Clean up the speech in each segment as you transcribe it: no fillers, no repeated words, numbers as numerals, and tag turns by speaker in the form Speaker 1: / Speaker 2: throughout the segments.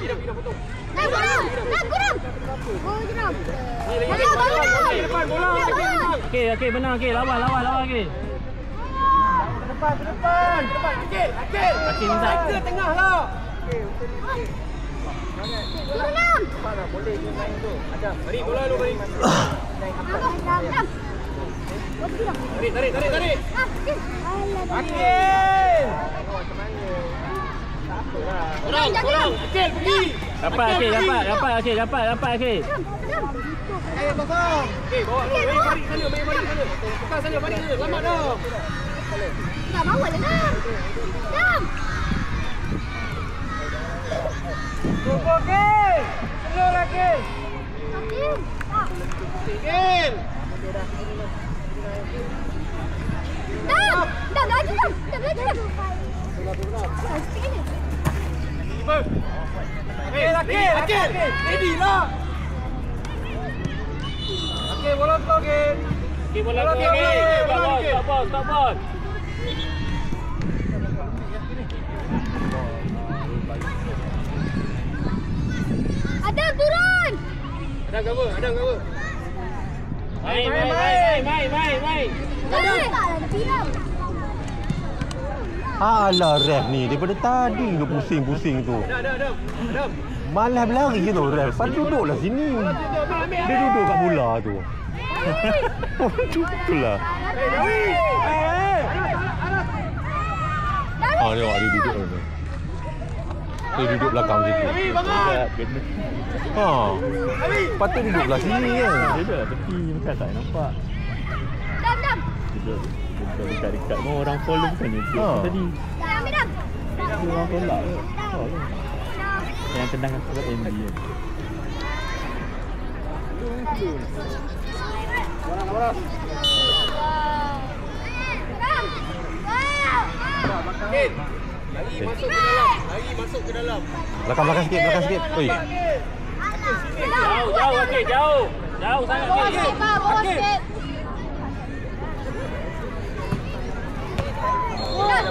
Speaker 1: Naik kurang. Oh, geram.
Speaker 2: Depan bola.
Speaker 3: Okey, benar okey. Lawan okey.
Speaker 2: Ke depan. Akil.
Speaker 3: Akil minta.
Speaker 2: Ke tengah lah.
Speaker 1: Turun.
Speaker 2: Boleh dia main tu. Adam, beri bola lu beri. Tarik. Akil. Sorang. Akil pergi.
Speaker 3: Dapat Akil.
Speaker 2: Ayo kosong. Okey, bawa lu. Main balik sana. Tukar sana balik sana. Selamat dah.
Speaker 1: Tak bawa lah. Jam.
Speaker 2: Cuba Akil. Slow Akil. Akil.
Speaker 1: Dah lagi.
Speaker 2: Akil. Ready lah. Akil bola tu Akil.
Speaker 3: Okey, bola okey. Stop ball.
Speaker 1: Adam turun.
Speaker 2: Adam cover.
Speaker 3: Main.
Speaker 1: Tiram.
Speaker 4: Alah ref ni daripada tadi dia pusing-pusing tu.
Speaker 2: Adam.
Speaker 4: Malah berlari tu ref. Pasal duduklah sini. Dia duduk kat bola tu. Itulah. Tengok dia duduk tu. Dia duduk belakang situ. Patut duduk belah sini kan.
Speaker 3: Dia dah tepi bukan tak nampak.
Speaker 1: Dam.
Speaker 3: Dia dekat-dekat mau orang follow bukannya tadi.
Speaker 1: Ambil dam.
Speaker 3: Dia orang tolak ke? Yang tendangan sebab MB kan.
Speaker 2: Bola. Akil. Lari masuk ke dalam.
Speaker 4: Belakang sikit. Oi.
Speaker 3: Jauh okey, jauh sangat okey.
Speaker 1: Akil. Turun.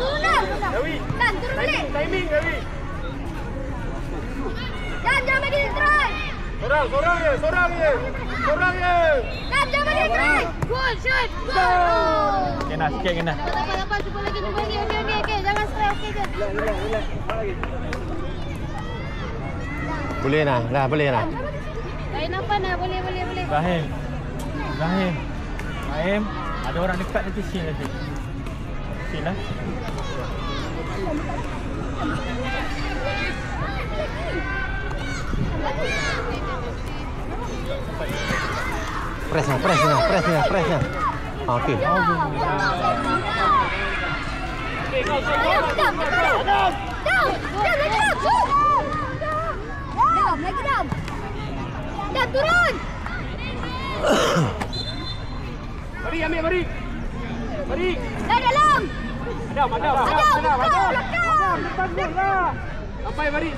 Speaker 2: Dawi.
Speaker 1: Dan turun balik.
Speaker 2: Timing Dawi.
Speaker 1: Dan jangan bagi try.
Speaker 2: Sorang je.
Speaker 1: Dan jangan bagi try. Good shoot.
Speaker 3: Kena sikit kena.
Speaker 1: Dapat. Cuba lagi. Okey. Jangan stress. Okey je.
Speaker 2: Relax.
Speaker 4: Boleh nah. Boleh nah.
Speaker 1: Lain apa nak? Boleh.
Speaker 3: Ibrahim. Ada orang dekat nanti sin nanti. Sin lah.
Speaker 4: Press nah. Okey.
Speaker 1: Dam. Dam turun.
Speaker 2: Mari.
Speaker 1: Dah dalam.
Speaker 2: Adam.
Speaker 1: Belakang.
Speaker 2: Depan bola. Sampai mari.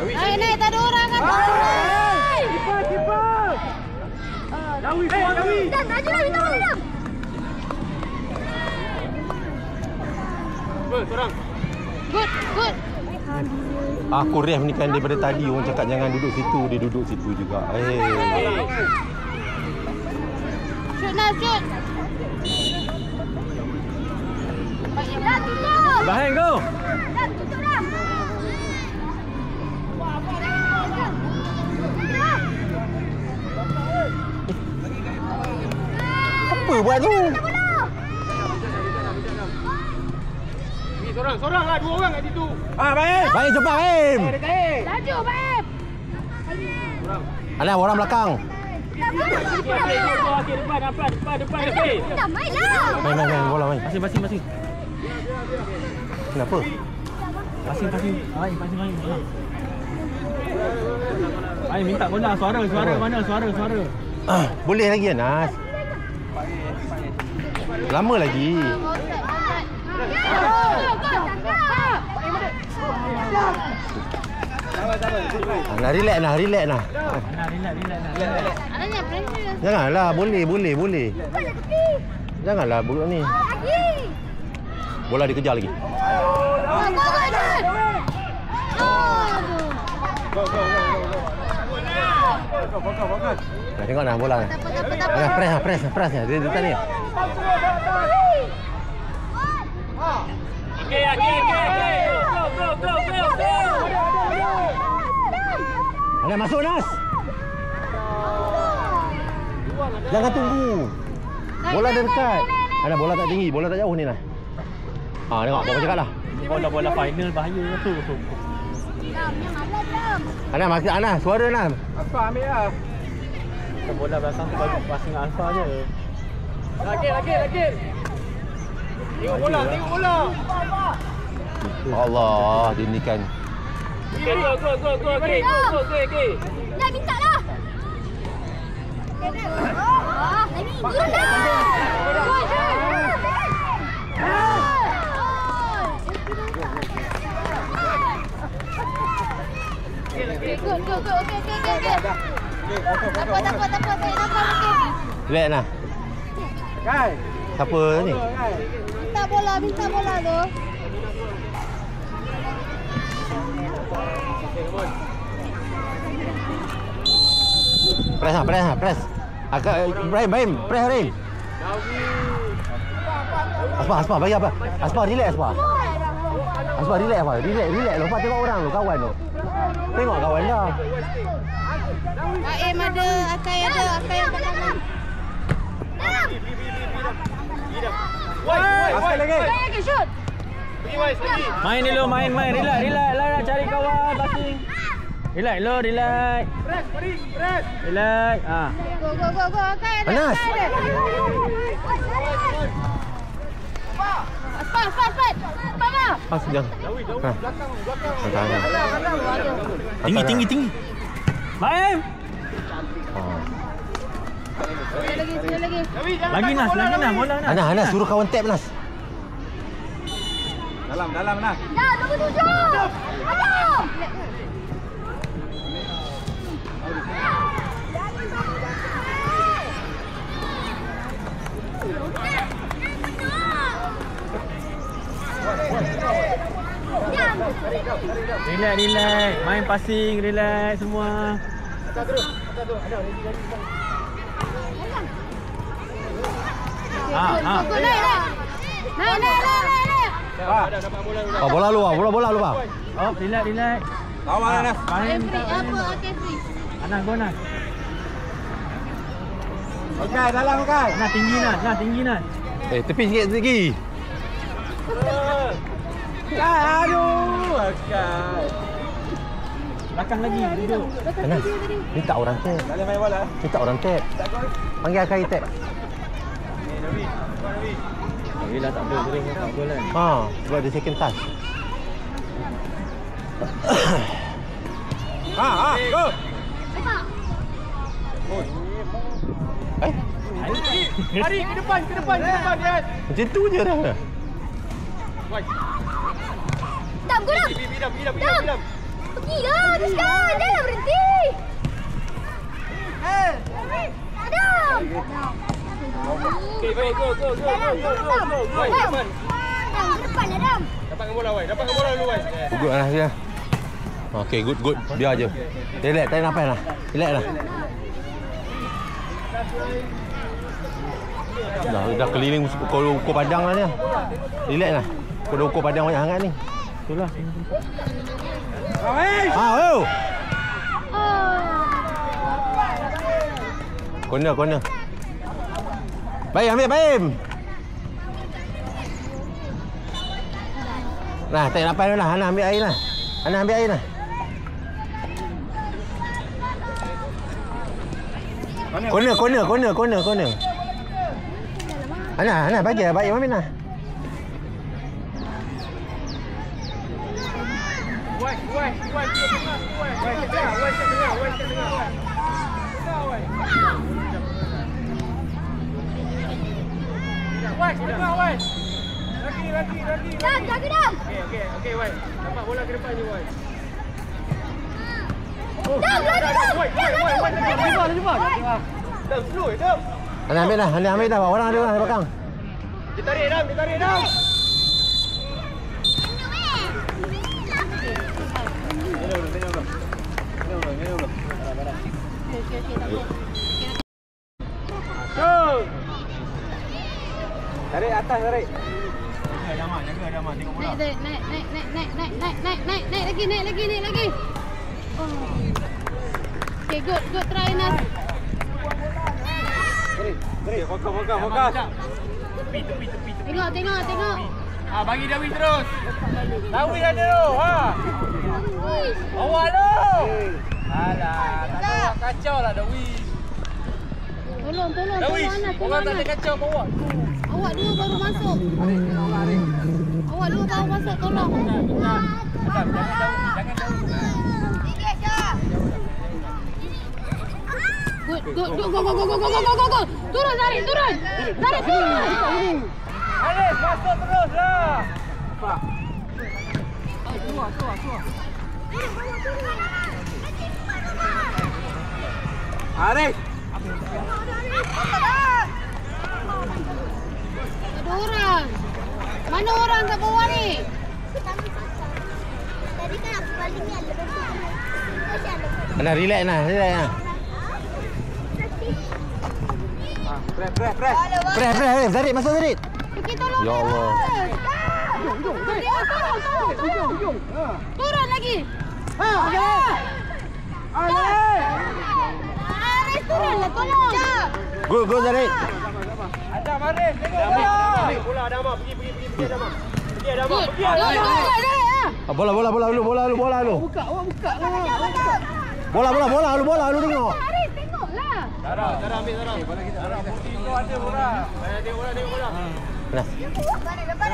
Speaker 1: Naik, tak ada orang kan?
Speaker 2: Kiper. Dawi.
Speaker 1: Dan, ajulah minta bola Dam.
Speaker 2: Sorang.
Speaker 1: Good.
Speaker 4: Aku ref ni kan daripada tadi orang cakap jangan duduk situ, dia duduk situ juga.
Speaker 1: Shoot. Dah tutup.
Speaker 3: Ibrahim go.
Speaker 1: Dah tutup dah.
Speaker 4: Apa buat tu?
Speaker 2: Sorang lah, 2 orang kat situ.
Speaker 4: Baik cepat Baim.
Speaker 1: Laju, Baim.
Speaker 4: Alah orang belakang.
Speaker 3: Okey, depan okey.
Speaker 1: Dah main lah.
Speaker 4: Main bola main.
Speaker 3: Masing.
Speaker 4: Kenapa?
Speaker 3: Masing. Main. Main minta bola, suara mana? Suara.
Speaker 4: Boleh lagi Anas. Lama lagi. Relax nah.
Speaker 3: Relax.
Speaker 1: Adanya pressure.
Speaker 4: Janganlah, boleh. Janganlah buruk ni.
Speaker 1: Lagi.
Speaker 4: Bola dikejar lagi. Nah, tengok dah bola. Nah, press. Dia tadi.
Speaker 2: Okey. Go.
Speaker 4: Anas masuk Nas. Jangan tunggu. Bola dah dekat. Anas bola tak tinggi, bola tak jauh ni lah. Tengok apa cakap lah.
Speaker 3: Ni bola final bahaya tu.
Speaker 4: Anas, suara Anas.
Speaker 2: Apa ambil lah.
Speaker 3: Bola belakang tu bagi pas dengan Alfa je.
Speaker 2: Lagi. Tengok bola.
Speaker 4: Allah, dia ni kan.
Speaker 2: Okey.
Speaker 1: Dah minta lah. Go.
Speaker 4: Relax lah.
Speaker 2: Kai.
Speaker 4: Siapa ni?
Speaker 1: Minta bola tu.
Speaker 4: Press. Ibrahim, press Ibrahim. Aspa, bagi apa? Aspa, relax Aspa. Relax. Lepas tengok orang tu, kawan tu. Tengok kawan dah.
Speaker 1: Aim ada, Akai ada, Akai yang kanan.
Speaker 2: Sekali lagi.
Speaker 1: Lagi shoot.
Speaker 2: Pergi Wais lagi.
Speaker 3: Main dulu, main. Relax. Lah nak cari kawan passing. Relax. Relax.
Speaker 1: Go. Akai ada.
Speaker 4: Anas.
Speaker 1: Cepat. Bang.
Speaker 4: Pas jangan.
Speaker 3: Tinggi. Main.
Speaker 1: Sekali lagi.
Speaker 3: Lagi Nas, bola Nas.
Speaker 4: Anas, suruh kawan tap Nas.
Speaker 2: Dalam Nas.
Speaker 1: Dah, nombor 7. Ada.
Speaker 3: Relax. Main passing, relax semua.
Speaker 1: Naik.
Speaker 4: Bola lu.
Speaker 3: Oh, relax.
Speaker 2: Lawan Anas.
Speaker 3: Main.
Speaker 1: Apa? Akai free.
Speaker 3: Anas, go Nas.
Speaker 2: Okey, dalam kan.
Speaker 3: Nas tinggi Nas.
Speaker 4: Tepi sikit lagi.
Speaker 2: Aduh. Okey.
Speaker 3: Belakang lagi, duduk.
Speaker 4: Anas, minta orang tap.
Speaker 2: Tak boleh main bola.
Speaker 4: Panggil Akai tap.
Speaker 3: Yelah tak boleh sering tak gol kan.
Speaker 4: Sebab dia second touch.
Speaker 2: Go. Lari ke depan yes.
Speaker 4: Macam tu je dah.
Speaker 1: Dam, go dam.
Speaker 2: Bidam.
Speaker 1: Pergi lah, teruskan. Jangan berhenti. Adam.
Speaker 2: Okey, baik, go.
Speaker 1: Dam, ke depan lah, Dam.
Speaker 2: Dapat bola dulu, Wais.
Speaker 4: Good lah dia. Okey, good. Biar je. Relax, tak nak nafas lah. Relax lah. Dah keliling ukur padang lah dia. Relax lah. Kau dah ukur padang banyak sangat ni.
Speaker 3: Itulah.
Speaker 4: Corner. Baik, ambil. Nah, tak nak nafas lah. Ana ambil air lah. Corner. Ana bagi baik Mamin lah.
Speaker 2: Wais. Lagi.
Speaker 1: Dam, jaga Dam.
Speaker 2: Okey, Wais. Dapat bola ke depan je, Wais.
Speaker 1: Dam, lagi Dam.
Speaker 2: Dam, slow, Dam.
Speaker 4: Ana ambil dah. Orang ada lah belakang.
Speaker 2: Ditarik Dam, ditarik Dam. Tarik atas, tarik. Jaga Damat, tengok bola.
Speaker 1: Naik lagi. Oh. Okay, good try Nas.
Speaker 2: Tarik, fokus. Tepi.
Speaker 1: Tengok.
Speaker 2: Bagi Dawi terus. Dawi ada tu. Awal tu. Alah, tak kacau lah Dawi.
Speaker 1: Tolong
Speaker 2: Dawi,
Speaker 1: Anas.
Speaker 2: orang tak ada kacau bawa.
Speaker 1: Awak dulu baru masuk. Tolong.
Speaker 2: Jangan jauh.
Speaker 1: Good. Go. Turun, Zarit, turun.
Speaker 2: Anis, masuk terus lah. Keluar. Anis.
Speaker 1: Ada orang. Mana orang kat bawah ni?
Speaker 5: Tadi kan aku balik ni ada betul.
Speaker 4: Nah, relax nah. Press. Zarit, masuk Zarit.
Speaker 1: Pergi tolong.
Speaker 4: Ya Allah.
Speaker 1: Tolong. Turun lagi. Aris, turunlah, tolong.
Speaker 4: Go Zarit.
Speaker 2: Ada Maris, tengok bola. Bola Adama, pergi Adama.
Speaker 4: Bola dulu.
Speaker 1: Buka lah.
Speaker 4: Bola dulu tengok.
Speaker 1: Aris, tengoklah.
Speaker 2: Sarah ambil Sarah. Bola kita. Sarah, itu ada bola. Tengok bola.
Speaker 4: Nah.
Speaker 5: Depan.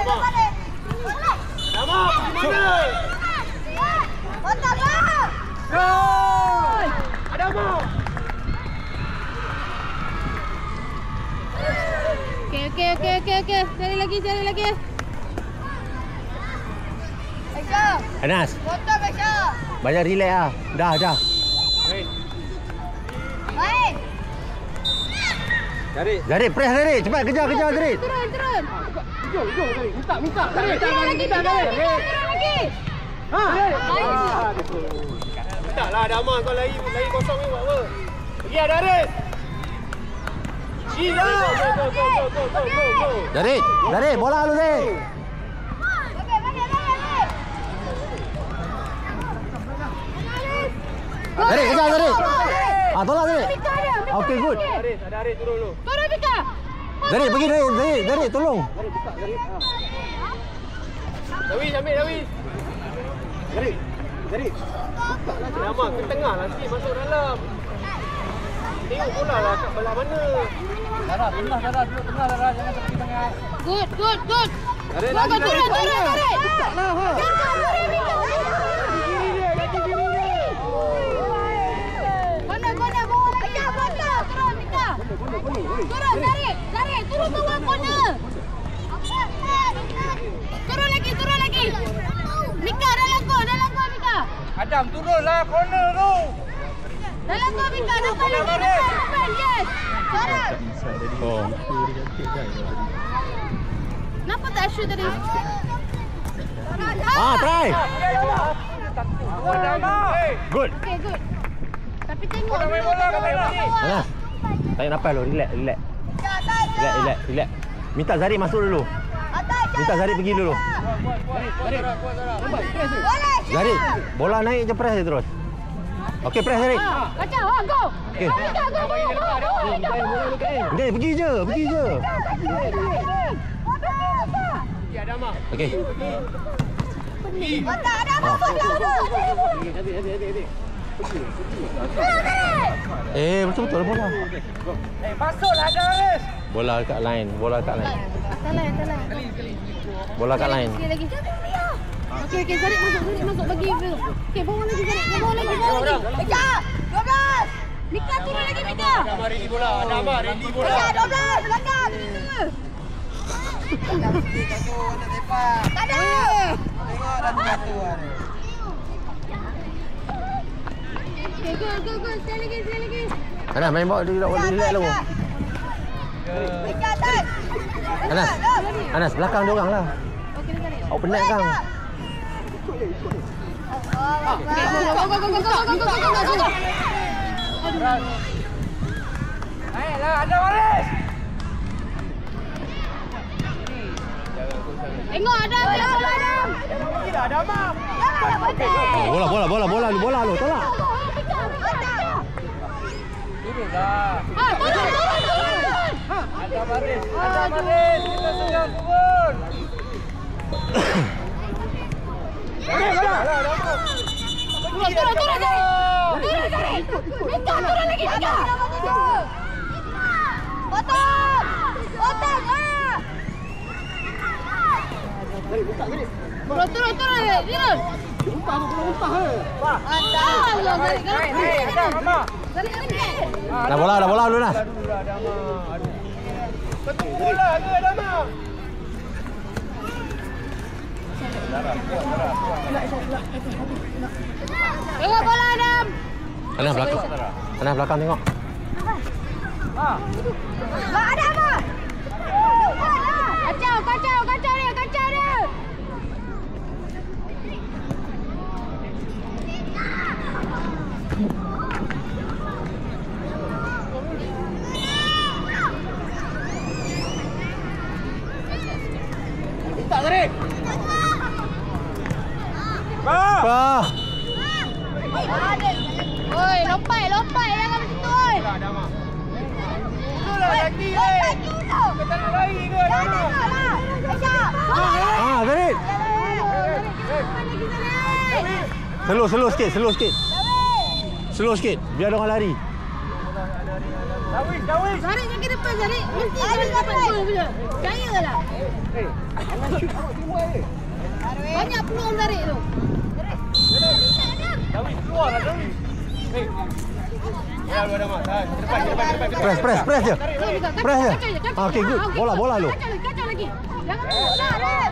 Speaker 2: Adama, pergi mana?
Speaker 5: Otak bang.
Speaker 2: Gol! Adama.
Speaker 1: Okey. Cari lagi.
Speaker 5: Aisyah.
Speaker 4: Anas,
Speaker 5: Otak Aisyah.
Speaker 4: banyak relax ah. Dah.
Speaker 5: Baik.
Speaker 4: Zarit, press Zarit. Cepat kejar Zarit.
Speaker 1: Turun.
Speaker 2: Minta.
Speaker 1: Turun lagi.
Speaker 2: Taklah Adama, kau lari kosong ni buat apa? Pergi ada Aris. Go.
Speaker 4: Zarit, bola lu Zarit. Zarit, kejar Zarit. Tolak Zarit. Okey, good.
Speaker 2: Ada Aris turun dulu.
Speaker 1: Turun Pika.
Speaker 4: Zarit, pergi Zarit, tolong.
Speaker 2: Dawi, ambil Dawi. Zarit. Adama, ke tengah lah sikit, masuk dalam. Tengok bola lah kat belah mana. Sarah, duduk tengah Sarah, jangan tepi sangat.
Speaker 1: Good.
Speaker 2: Zarit,
Speaker 1: Turun, Zarit.
Speaker 2: Taklah ha.
Speaker 1: Corner, bawa lagi. Turun, Pika. Turun, Zarit. Turun bawah corner. Turun lagi. Mika, dalam gol, Mika.
Speaker 2: Adam, turunlah corner tu.
Speaker 1: Dalam gol, Mika. Depan. Yes. Zarit.
Speaker 4: Oh.
Speaker 1: Kenapa tak shoot tadi?
Speaker 4: Try.
Speaker 2: Adama.
Speaker 4: Good.
Speaker 1: Okay, good. Tapi tengok.
Speaker 2: Kau main bola, kau main lagi.
Speaker 4: Anas. Tarik nafas lu, relax. Minta Zarit masuk dulu. Minta Zarit pergi dulu. Zarit, bola naik je press je terus. Okey, press Zarit.
Speaker 1: Kacau, go.
Speaker 4: Okey.
Speaker 1: Go.
Speaker 4: Pergi je.
Speaker 2: Ya Adama.
Speaker 4: Okey.
Speaker 5: Otak ada apa?
Speaker 4: Betul bola.
Speaker 2: Masuklah ada Aris.
Speaker 4: Bola kat line.
Speaker 1: Salah.
Speaker 4: Bola kat line.
Speaker 1: Sikit lagi. Okey, Zarit masuk bagi. Okey, bawa lagi Zarit. Bawa lagi.
Speaker 5: Aisyah. 12.
Speaker 1: Mika turun lagi, Mika.
Speaker 2: Adama ready bola.
Speaker 5: Aisyah 12. Belakang. Tak ada.
Speaker 1: Okey, go. Sekali lagi.
Speaker 4: Anas main bawa dia relax dulu.
Speaker 5: Aisyah atas.
Speaker 4: Anas. Anas, belakang dia orang lah.
Speaker 1: Okey, tarik.
Speaker 4: Awak penat kang.
Speaker 1: Go.
Speaker 2: Ayolah, ada Waris.
Speaker 1: Tengok ada.
Speaker 2: Tidak ada Mam.
Speaker 4: Bola lu, tolak.
Speaker 2: Duduklah.
Speaker 1: Turun.
Speaker 2: Ada Waris. Kita sedang turun.
Speaker 1: Turun lagi. Potong. Turun.
Speaker 2: Ada Mama.
Speaker 4: Dah bola lu Nas.
Speaker 2: Betul bola ke ada Mam?
Speaker 1: Tengok bola Adam.
Speaker 4: Anas belakang tengok.
Speaker 1: Ada apa? Kacau dia.
Speaker 2: Tak tarik.
Speaker 4: Wah.
Speaker 1: Oi, lompat jangan begitu oi.
Speaker 2: Ada Mam. Itulah lagi eh. Kita nak lari ke ada Mam?
Speaker 4: Tarik. Slow sikit. Biar dia orang lari.
Speaker 2: Dawis.
Speaker 1: Tarik ke depan, tarik. Mesti tarik ke depan gol punya. Percayalah.
Speaker 2: Jangan shoot tengok timur eh.
Speaker 1: Banyak peluang tarik tu.
Speaker 2: Dawis keluarlah Dawis. Ya, lu ada Mam. Depan.
Speaker 4: Press je. Press je. Okey, good. Bola lu.
Speaker 1: Kacau lagi. Jangan bola dah.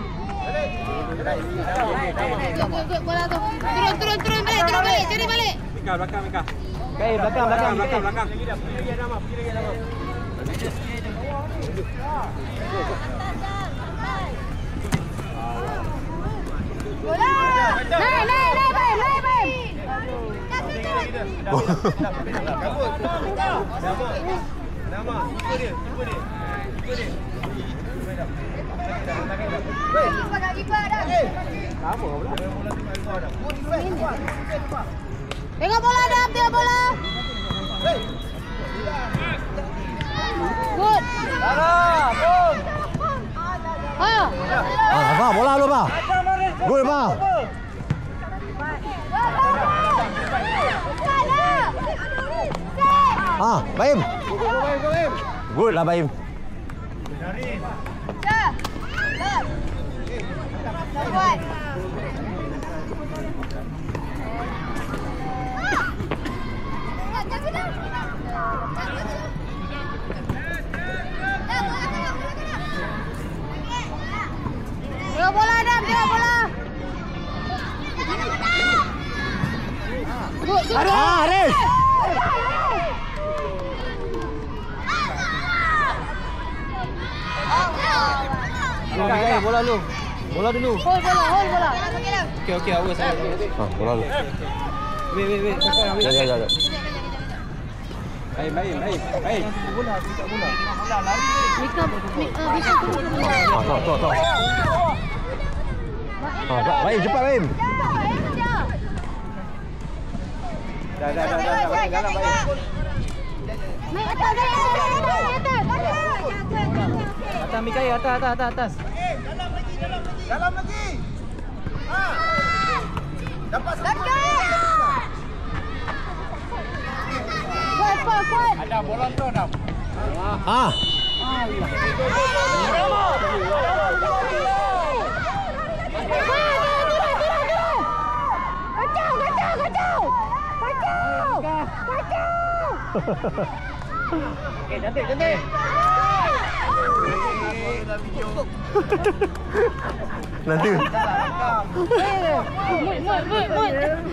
Speaker 1: Good, bola tu. Turun balik, cari balik.
Speaker 3: Belakang.
Speaker 2: Okey, belakang.
Speaker 3: Pergi lagi Mam.
Speaker 1: Bola. Naik, baik.
Speaker 2: Nama. Tipu dia.
Speaker 1: Tengok bola Adam, tengok bola. Good.
Speaker 4: Apa bola lu, Pak? Good, Pak. Baim. Good lah Baim.
Speaker 1: Tengok bola Adam, tengok bola. Good.
Speaker 4: Aris.
Speaker 3: Bola lu. Bola dulu.
Speaker 1: Hold bola.
Speaker 3: Okey, awas saya.
Speaker 4: Bola lu.
Speaker 3: Wait.
Speaker 4: Ya.
Speaker 3: Baik. Bola.
Speaker 1: Mika.
Speaker 4: Tok. Baim, cepat Baim.
Speaker 2: Dah.
Speaker 1: Naik atas.
Speaker 3: Atas Mika, atas.
Speaker 2: Dalam lagi. Dapat.
Speaker 1: Kuat.
Speaker 2: Ada bola tu Adam. Okey, cantik.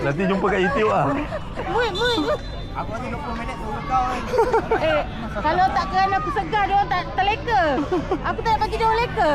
Speaker 4: Nanti jumpa kat YouTube ah.
Speaker 1: Mut.
Speaker 2: Aku nanti 20 minit tunggu kau kan.
Speaker 1: Kalau tak kerana aku segar, dia orang tak leka. Aku tak nak bagi dia orang leka.